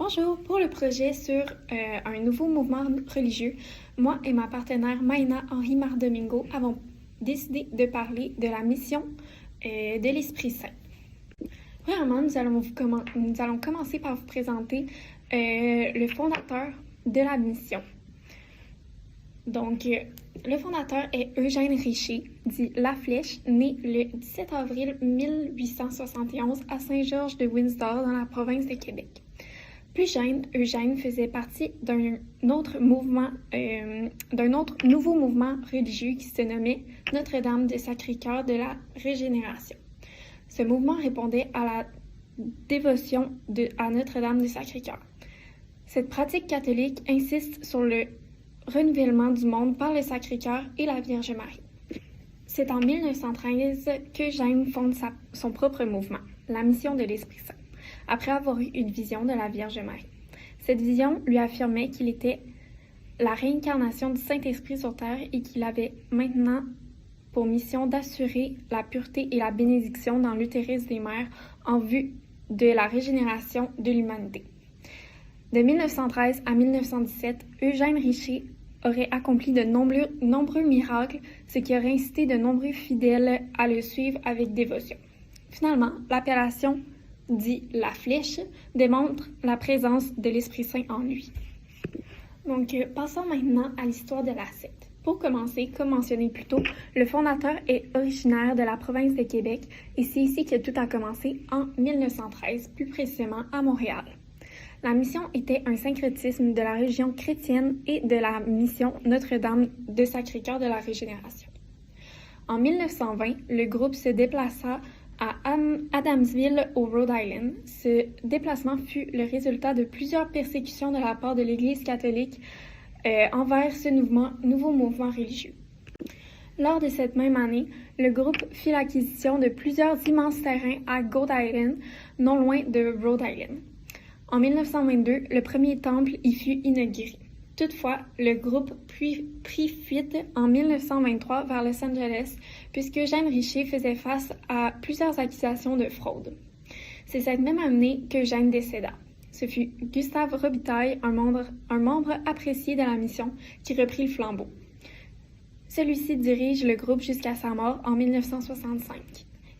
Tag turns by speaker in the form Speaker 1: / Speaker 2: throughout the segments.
Speaker 1: Bonjour, pour le projet sur un nouveau mouvement religieux, moi et ma partenaire Maïna Henry-Mardomingo avons décidé de parler de la mission de l'Esprit Saint. Premièrement, nous allons commencer par vous présenter le fondateur de la mission. Donc, le fondateur est Eugène Richer, dit La Flèche, né le 17 avril 1871 à Saint-Georges-de-Windsor, dans la province de Québec. Plus jeune, Eugène faisait partie d'un autre nouveau mouvement religieux qui se nommait Notre-Dame de Sacré-Cœur de la Régénération. Ce mouvement répondait à la dévotion à Notre-Dame de Sacré-Cœur. Cette pratique catholique insiste sur le renouvellement du monde par le Sacré-Cœur et la Vierge Marie. C'est en 1913 qu'Eugène fonde son propre mouvement, la Mission de l'Esprit Saint, après avoir eu une vision de la Vierge Marie. Cette vision lui affirmait qu'il était la réincarnation du Saint-Esprit sur terre et qu'il avait maintenant pour mission d'assurer la pureté et la bénédiction dans l'utérus des mères en vue de la régénération de l'humanité. De 1913 à 1917, Eugène Richer aurait accompli de nombreux miracles, ce qui aurait incité de nombreux fidèles à le suivre avec dévotion. Finalement, l'appellation dit La Flèche démontre la présence de l'Esprit Saint en lui. Donc, passons maintenant à l'histoire de la secte. Pour commencer, comme mentionné plus tôt, le fondateur est originaire de la province de Québec et c'est ici que tout a commencé en 1913, plus précisément à Montréal. La mission était un syncrétisme de la religion chrétienne et de la mission Notre-Dame de Sacré-Cœur de la Régénération. En 1920, le groupe se déplaça à Adamsville, au Rhode Island. Ce déplacement fut le résultat de plusieurs persécutions de la part de l'Église catholique envers ce nouveau mouvement religieux. Lors de cette même année, le groupe fit l'acquisition de plusieurs immenses terrains à Goat Island, non loin de Rhode Island. En 1922, le premier temple y fut inauguré. Toutefois, le groupe prit fuite en 1923 vers Los Angeles puisque Eugène Richer faisait face à plusieurs accusations de fraude. C'est cette même année qu'Eugène décéda. Ce fut Gustave Robitaille, un membre apprécié de la mission, qui reprit le flambeau. Celui-ci dirige le groupe jusqu'à sa mort en 1965.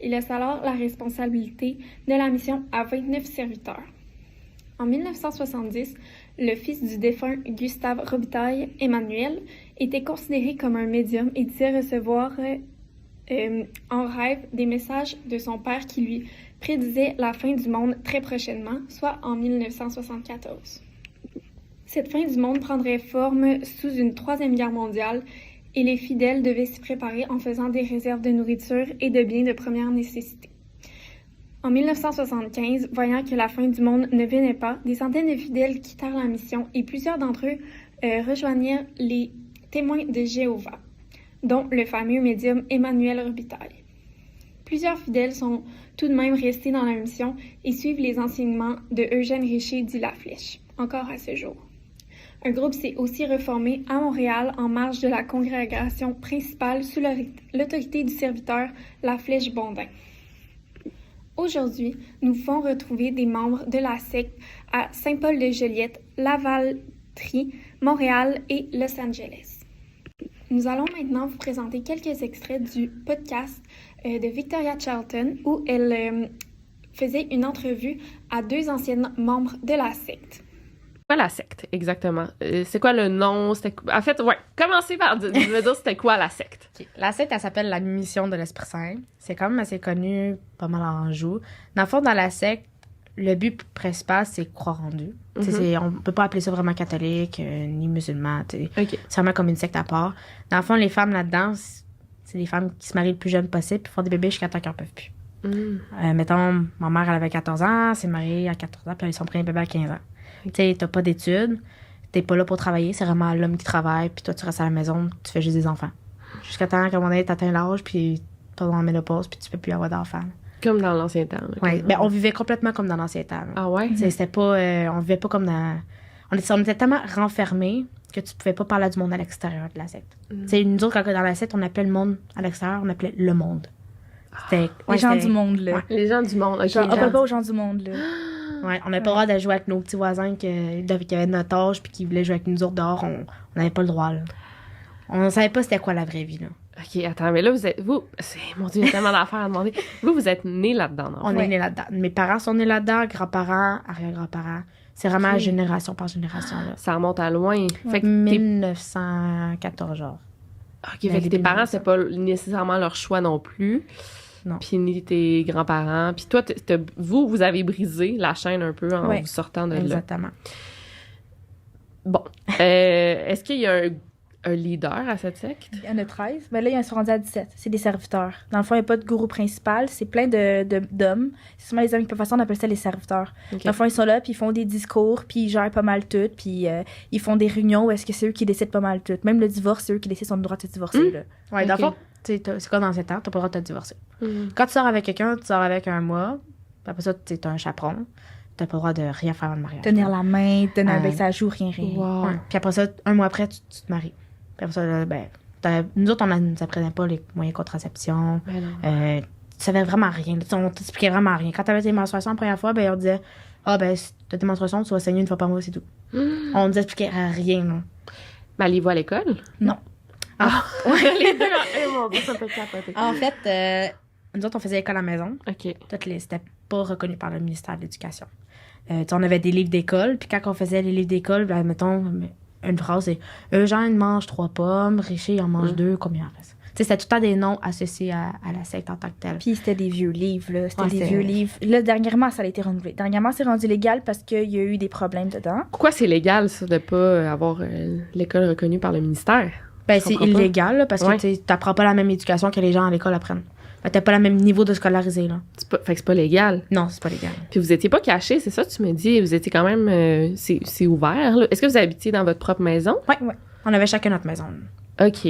Speaker 1: Il laisse alors la responsabilité de la mission à 29 serviteurs. En 1970, le fils du défunt Gustave Robitaille, Emmanuel, était considéré comme un médium et disait recevoir en rêve des messages de son père qui lui prédisait la fin du monde très prochainement, soit en 1974. Cette fin du monde prendrait forme sous une troisième guerre mondiale et les fidèles devaient s'y préparer en faisant des réserves de nourriture et de biens de première nécessité. En 1975, voyant que la fin du monde ne venait pas, des centaines de fidèles quittèrent la mission et plusieurs d'entre eux rejoignirent les témoins de Jéhovah, dont le fameux médium Emmanuel Robitaille. Plusieurs fidèles sont tout de même restés dans la mission et suivent les enseignements de Eugène Richer dit La Flèche, encore à ce jour. Un groupe s'est aussi reformé à Montréal en marge de la congrégation principale sous l'autorité du serviteur La Flèche Bondin. Aujourd'hui, nous pouvons retrouver des membres de la secte à Saint-Paul-de-Joliette, Lavaltrie, Montréal et Los Angeles. Nous allons maintenant vous présenter quelques extraits du podcast de Victoria Charlton où elle faisait une entrevue à deux anciennes membres de la secte.
Speaker 2: Quoi la secte, exactement? C'est quoi le nom? En fait, ouais, commencez par me dire c'était quoi la secte.
Speaker 3: Okay. La secte, elle s'appelle la Mission de l'Esprit Saint. C'est quand même assez connu, pas mal en joue. Dans le fond, dans la secte, le but principal, c'est croire en Dieu. Mm-hmm. On peut pas appeler ça vraiment catholique, ni musulman. Okay. C'est vraiment comme une secte à part. Dans le fond, les femmes là-dedans, c'est les femmes qui se marient le plus jeune possible puis font des bébés jusqu'à temps qu'elles ne peuvent plus. Mettons, ma mère, elle avait 14 ans, elle s'est mariée à 14 ans, puis elle a eu son premier bébé à 15 ans. Tu sais, t'as pas d'études, t'es pas là pour travailler, c'est vraiment l'homme qui travaille, puis toi, tu restes à la maison, tu fais juste des enfants. Jusqu'à temps qu'à un moment donné, t'atteins l'âge, puis t'es dans la ménopause, puis tu peux plus avoir d'enfants.
Speaker 2: Comme dans l'ancien temps.
Speaker 3: Oui, ben on vivait complètement comme dans l'ancien temps.
Speaker 2: Ah ouais?
Speaker 3: C'était pas... on vivait pas comme dans... On était tellement renfermés que tu pouvais pas parler du monde à l'extérieur de la secte. Tu sais, nous autres, quand dans la secte, on appelait le monde à l'extérieur, on appelait le monde.
Speaker 4: Les gens du monde, là.
Speaker 2: Ouais. Les gens du monde. Okay,
Speaker 4: genre, on parle pas aux gens du monde, là.
Speaker 3: Ouais, on n'avait pas le droit de jouer avec nos petits voisins qui avaient notre âge puis qui voulaient jouer avec nous autres dehors. On n'avait pas le droit, là. On ne savait pas c'était quoi la vraie vie, là.
Speaker 2: OK, attends, mais là, mon Dieu, il y a tellement d'affaires à demander. Vous êtes nés là-dedans, non?
Speaker 3: On est nés là-dedans. Mes parents sont nés là-dedans, grands-parents, arrière-grands-parents. C'est vraiment génération par génération, là.
Speaker 2: Ça remonte à loin. Fait que
Speaker 3: 1914, genre.
Speaker 2: OK, fait que tes parents, c'est pas nécessairement leur choix non plus.
Speaker 3: Non.
Speaker 2: Puis ni tes grands-parents. Puis toi, vous avez brisé la chaîne un peu en vous sortant de là.
Speaker 3: Exactement.
Speaker 2: Bon. Est-ce qu'il y a un leader à cette secte?
Speaker 4: Il y en a 13. Mais là, ils sont rendus à 17. C'est des serviteurs. Dans le fond, il n'y a pas de gourou principal. C'est plein d'hommes. C'est seulement les hommes qui peuvent faire ça. On appelle ça les serviteurs.
Speaker 2: Okay.
Speaker 4: Dans le fond, ils sont là, puis ils font des discours, puis ils gèrent pas mal tout. Puis ils font des réunions où est-ce que c'est eux qui décident pas mal tout. Même le divorce, c'est eux qui décident si on a le droit de se divorcer. Là.
Speaker 3: Ouais, dans le fond, c'est quoi dans ces temps? T'as pas le droit de te divorcer. Quand tu sors avec quelqu'un, tu sors avec un mois. Puis après ça, t'as un chaperon. T'as pas le droit de rien faire dans le mariage.
Speaker 4: Tenir la main, donner un bec, ça joue, rien.
Speaker 2: Wow.
Speaker 3: Ouais. Puis après ça, un mois après, tu te maries. Puis après ça, là, nous autres, on ne s'apprenait pas les moyens de contraception. Tu savais vraiment rien. On t'expliquait vraiment rien. Quand t'avais tes menstruations la première fois, on disait si t'as tes menstruations, tu vas saigner une fois par mois, c'est tout. On nous expliquait rien. Là.
Speaker 2: Mais allez-vous à l'école?
Speaker 4: Non.
Speaker 2: Les deux, mon Dieu, ça me fait capoter.
Speaker 3: En fait, nous autres, on faisait l'école à la maison.
Speaker 2: OK.
Speaker 3: C'était pas reconnu par le ministère de l'Éducation. On avait des livres d'école, puis quand on faisait les livres d'école, mettons, une phrase, c'est Eugène mange 3 pommes, Richer en mange 2, combien en reste? C'était tout le temps des noms associés à la secte en tant que telle.
Speaker 4: Puis c'était des vieux livres, là. Vieux livres. Là, dernièrement, ça a été renouvelé. Dernièrement, c'est rendu légal parce qu'il y a eu des problèmes dedans.
Speaker 2: Pourquoi c'est légal, ça, de pas avoir l'école reconnue par le ministère?
Speaker 3: C'est illégal, là, parce que t'apprends pas la même éducation que les gens à l'école apprennent. T'as pas le même niveau de scolarisé, là.
Speaker 2: Fait que c'est pas légal.
Speaker 3: Non, c'est pas légal.
Speaker 2: Puis vous étiez pas cachés, c'est ça, tu me dis? Vous étiez quand même... c'est ouvert, là. Est-ce que vous habitiez dans votre propre maison?
Speaker 3: Oui. On avait chacun notre maison.
Speaker 2: OK.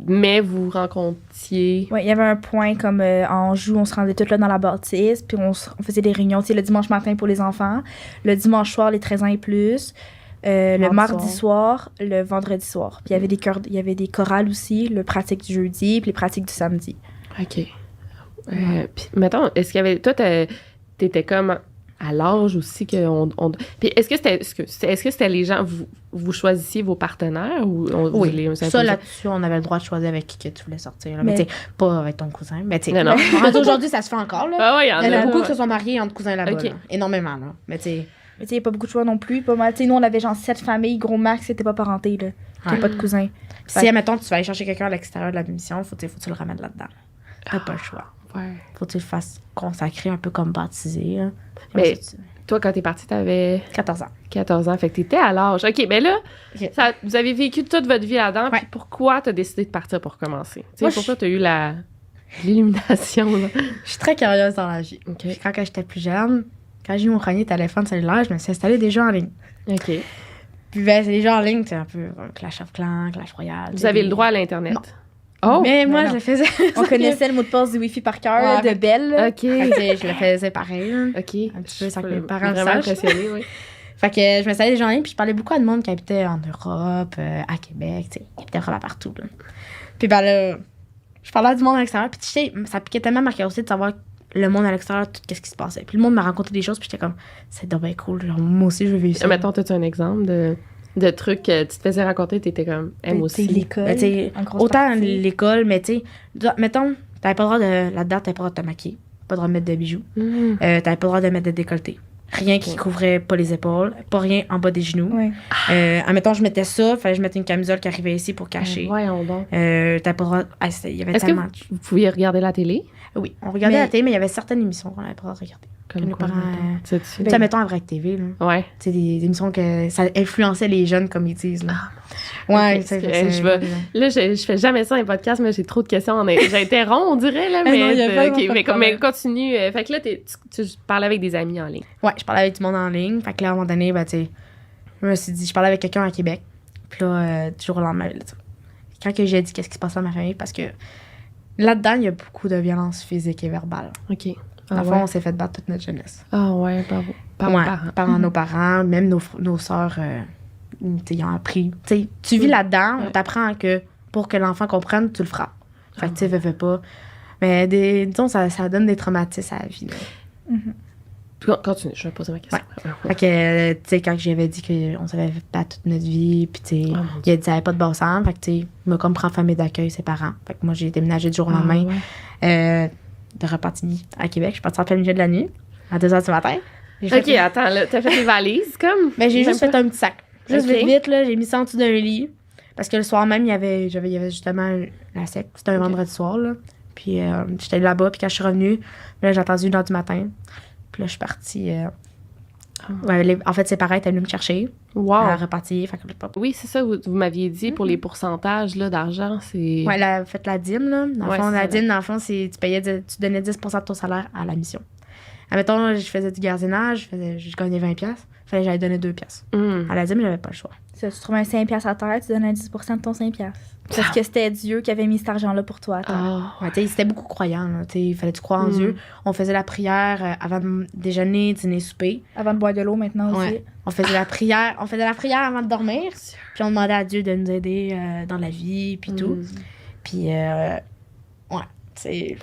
Speaker 2: Mais vous rencontriez...
Speaker 4: Oui, il y avait un point comme en Anjou, on se rendait toutes là dans la bâtisse, puis on faisait des réunions, le dimanche matin pour les enfants, le dimanche soir, les 13 ans et plus, le mardi soir, le vendredi soir. Puis il y avait des chorales aussi, le pratique du jeudi, puis les pratiques du samedi.
Speaker 2: OK. Puis, mettons, est-ce qu'il y avait... Toi, t'étais comme à l'âge aussi qu'on... Puis est-ce que c'était les gens... Vous choisissiez vos partenaires ou
Speaker 3: oui, ça, là-dessus, on avait le droit de choisir avec qui que tu voulais sortir. Là. Mais tu sais, pas avec ton cousin. Mais tu sais, aujourd'hui, ça se fait encore. Là.
Speaker 2: Ah ouais,
Speaker 3: il y en a beaucoup qui se sont mariés entre cousins là-bas.
Speaker 2: Okay.
Speaker 3: Là. Énormément. Là. Mais tu sais...
Speaker 4: il n'y a pas beaucoup de choix non plus. Pas mal. T'sais, nous, on avait genre 7 familles. Gros max, c'était pas parenté. Là. Ouais. Pas de cousins.
Speaker 3: Si, admettons, tu vas aller chercher quelqu'un à l'extérieur de la mission, faut que tu le ramènes là-dedans. T'as pas le choix.
Speaker 2: Ouais.
Speaker 3: Faut que tu le fasses consacrer un peu comme baptisé. Là.
Speaker 2: Mais toi, quand t'es partie, t'avais...
Speaker 3: 14 ans.
Speaker 2: 14 ans, fait que t'étais à l'âge. OK, mais là, vous avez vécu toute votre vie là-dedans, puis pourquoi t'as décidé de partir pour commencer? Tu sais, pourquoi t'as eu l'illumination, là?
Speaker 3: Je suis très curieuse dans la vie.
Speaker 2: Okay.
Speaker 3: Quand j'étais plus jeune, quand j'ai eu mon premier téléphone cellulaire, je me suis installé des jeux en ligne.
Speaker 2: OK.
Speaker 3: Puis les jeux en ligne, c'est un peu Clash of Clans, Clash Royale.
Speaker 2: Vous avez le droit à l'Internet?
Speaker 3: Non.
Speaker 2: Oh!
Speaker 3: Mais moi, je le faisais.
Speaker 4: On connaissait le mot de passe du Wi-Fi par cœur, de Belle.
Speaker 2: OK.
Speaker 3: Je le faisais pareil.
Speaker 2: OK.
Speaker 3: Un petit peu sans que mes parents le
Speaker 2: vraiment
Speaker 3: sachent.
Speaker 2: impressionnée, oui.
Speaker 3: Fait que je m'installais des gens en ligne, puis je parlais beaucoup à de monde qui habitait en Europe, à Québec, tu sais, qui habitait vraiment partout. Là. Puis là, je parlais à du monde à l'extérieur, puis tu sais, ça piquait tellement ma curiosité de savoir le monde à l'extérieur, tout ce qui se passait. Puis le monde m'a raconté des choses, puis j'étais comme, c'est dommage cool, genre, moi aussi, je veux vivre ça.
Speaker 2: Mettons, as-tu un exemple de trucs que tu te faisais raconter, t'étais comme, moi aussi.
Speaker 4: L'école.
Speaker 3: Autant l'école, mais tu sais, mettons, t'avais pas le droit là-dedans, t'avais pas le droit de te maquiller, pas le droit de mettre de bijoux, t'avais pas le droit de mettre de décolleté. Rien qui couvrait pas les épaules, pas rien en bas des genoux.
Speaker 4: Ouais.
Speaker 3: Admettons, je mettais ça, fallait que je mette une camisole qui arrivait ici pour cacher.
Speaker 2: Voyons donc.
Speaker 3: T'avais pas le droit. Il y avait tellement.
Speaker 2: Est-ce que vous pouviez regarder la télé?
Speaker 3: Oui, on regardait la télé, mais il y avait certaines émissions qu'on n'avait pas le droit de regarder.
Speaker 2: Comme
Speaker 3: nos
Speaker 2: quoi,
Speaker 3: parents.
Speaker 2: tu
Speaker 3: sais, mettons à Vrac TV, là.
Speaker 2: Ouais.
Speaker 3: Tu sais, des émissions que ça influençait les jeunes, comme ils disent, là. Ouais,
Speaker 2: okay, là, je fais jamais ça dans les podcasts, mais j'ai trop de questions. J'interromps, on dirait, là, mais continue. Fait que là, tu parles avec des amis en ligne.
Speaker 3: Ouais, je parlais avec du monde en ligne. Fait que là, à un moment donné, tu sais, je me suis dit, je parlais avec quelqu'un à Québec. Puis là, du jour au lendemain, là, quand que j'ai dit qu'est-ce qui se passait dans ma famille, parce que là-dedans, il y a beaucoup de violence physique et verbale.
Speaker 2: OK.
Speaker 3: Dans le fond, on s'est fait battre toute notre jeunesse.
Speaker 2: Ah ouais, par nos parents.
Speaker 3: Par nos parents, même nos sœurs, ils ont appris. T'sais, tu vis là-dedans, on t'apprend que pour que l'enfant comprenne, tu le frappes. Fait que tu sais, fais pas. Mais disons, ça donne des traumatismes à la vie.
Speaker 2: Continue, je vais poser ma question.
Speaker 3: Fait que, tu sais, quand j'avais dit qu'on savait pas toute notre vie, puis tu sais,
Speaker 2: Oh, mon
Speaker 3: il a dit ça avait pas de bon sens. Fait que, tu sais, il m'a comme pris en famille d'accueil, ses parents. Fait que moi, j'ai déménagé du jour au lendemain de Repentigny à Québec. Je suis partie en plein milieu de la nuit, à 2h du matin.
Speaker 2: OK, attends, là, t'as fait tes valises, comme?
Speaker 3: Mais j'ai juste fait un petit sac. Juste
Speaker 2: Ok.
Speaker 3: vite, là, j'ai mis ça en dessous d'un lit. Parce que le soir même, il y avait justement la sec. C'était un vendredi soir, là. Puis j'étais là-bas, puis quand je suis revenue, là, j'ai attendu 1h du matin. Puis là, je suis partie. En fait, ses parents étaient venus me chercher.
Speaker 2: Wow.
Speaker 3: À repartir. Fait que,
Speaker 2: Oui, c'est ça, vous m'aviez dit, pour les pourcentages là, d'argent, c'est...
Speaker 3: ouais, fait la dîme, là. Dans le
Speaker 2: Ouais,
Speaker 3: fond,
Speaker 2: c'est
Speaker 3: la
Speaker 2: ça,
Speaker 3: dîme, dans le fond, c'est tu donnais 10% de ton salaire à la mission. Admettons, là, je faisais du gardiennage, je gagnais 20$. Fallait que j'aille donner 2$. À la dîme, j'avais pas le choix.
Speaker 4: Si tu trouves un 5$ à terre, tu donnes un 10% de ton 5$. Parce que c'était Dieu qui avait mis cet argent-là pour toi à terre.
Speaker 2: Ah.
Speaker 3: Ouais, tu sais, c'était beaucoup croyant, là. Tu sais, il fallait que tu crois en Dieu. On faisait la prière avant de déjeuner, dîner, souper.
Speaker 4: Avant de boire de l'eau maintenant aussi.
Speaker 3: Ouais. On faisait la prière avant de dormir. Puis on demandait à Dieu de nous aider dans la vie, puis tout. Puis, ouais, c'est...